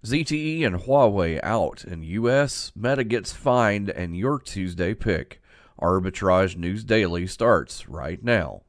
ZTE and Huawei out in U.S., Meta gets fined, and your Tuesday pick. Arbitrage News Daily starts right now.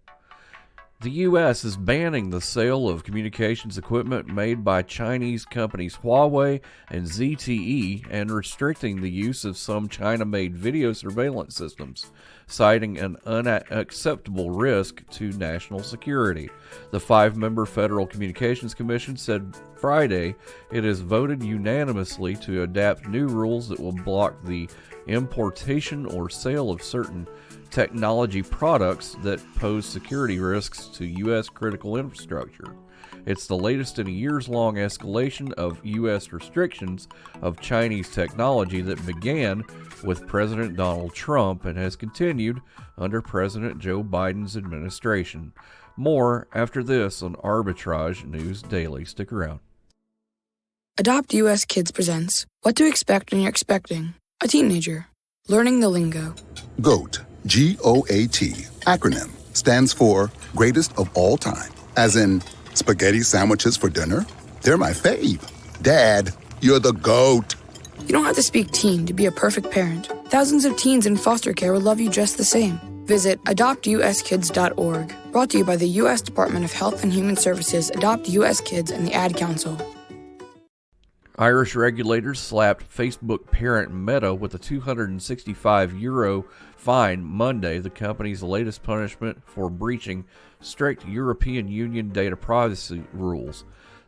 The U.S. is banning the sale of communications equipment made by Chinese companies Huawei and ZTE and restricting the use of some China-made video surveillance systems, citing an unacceptable risk to national security. The five-member Federal Communications Commission said Friday it has voted unanimously to adapt new rules that will block the importation or sale of certain technology products that pose security risks to U.S. critical infrastructure. It's the latest in a years-long escalation of U.S. restrictions of Chinese technology that began with President Donald Trump and has continued under President Joe Biden's administration. More after this on Arbitrage News Daily. Stick around. Adopt US Kids presents What to Expect When You're Expecting a Teenager. Learning the lingo. GOAT, G-O-A-T, acronym, stands for Greatest of All Time. As in, spaghetti sandwiches for dinner? They're my fave. Dad, you're the GOAT. You don't have to speak teen to be a perfect parent. Thousands of teens in foster care would love you just the same. Visit adoptuskids.org. Brought to you by the U.S. Department of Health and Human Services, Adopt U.S. Kids, and the Ad Council. Irish regulators slapped Facebook parent Meta with a €265 fine Monday, the company's latest punishment for breaching strict European Union data privacy rules.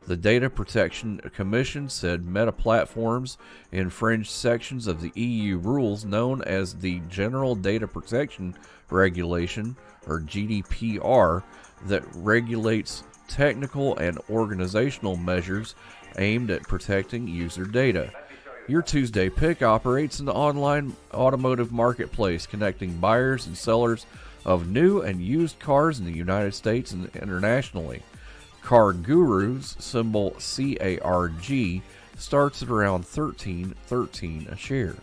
The Data Protection Commission said Meta platforms infringed sections of the EU rules known as the General Data Protection Regulation, or GDPR, that regulates technical and organizational measures aimed at protecting user data. Your Tuesday Pick operates an online automotive marketplace connecting buyers and sellers of new and used cars in the United States and internationally. Car Guru's, symbol CARG, starts at around $13.13 a share.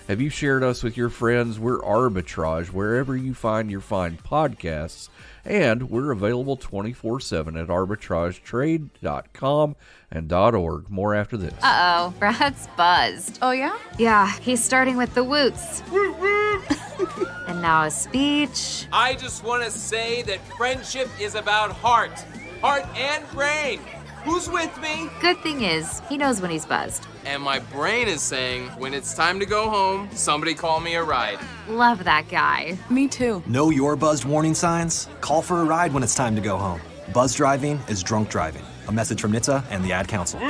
Have you shared us with your friends? We're Arbitrage wherever you find your fine podcasts, and we're available 24/7 at arbitragetrade.com and .org. More after this. Uh-oh, Brad's buzzed. Oh, yeah? Yeah, he's starting with the woots. And now a speech. I just want to say that friendship is about heart and brain. Who's with me? Good thing is, he knows when he's buzzed. And my brain is saying, when it's time to go home, somebody call me a ride. Love that guy. Me too. Know your buzzed warning signs? Call for a ride when it's time to go home. Buzz driving is drunk driving. A message from NHTSA and the Ad Council.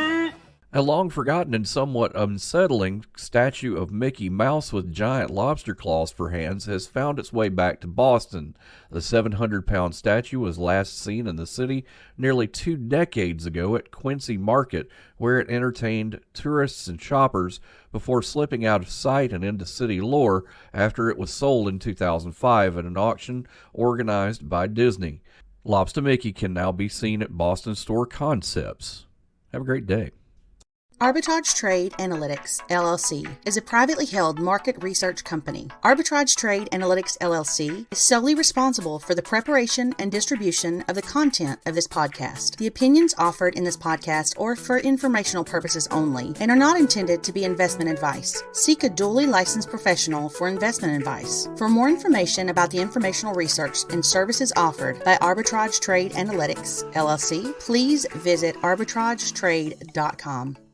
A long-forgotten and somewhat unsettling statue of Mickey Mouse with giant lobster claws for hands has found its way back to Boston. The 700-pound statue was last seen in the city nearly 2 decades ago at Quincy Market, where it entertained tourists and shoppers before slipping out of sight and into city lore after it was sold in 2005 at an auction organized by Disney. Lobster Mickey can now be seen at Boston Store Concepts. Have a great day. Arbitrage Trade Analytics, LLC, is a privately held market research company. Arbitrage Trade Analytics, LLC, is solely responsible for the preparation and distribution of the content of this podcast. The opinions offered in this podcast are for informational purposes only and are not intended to be investment advice. Seek a duly licensed professional for investment advice. For more information about the informational research and services offered by Arbitrage Trade Analytics, LLC, please visit arbitragetrade.com.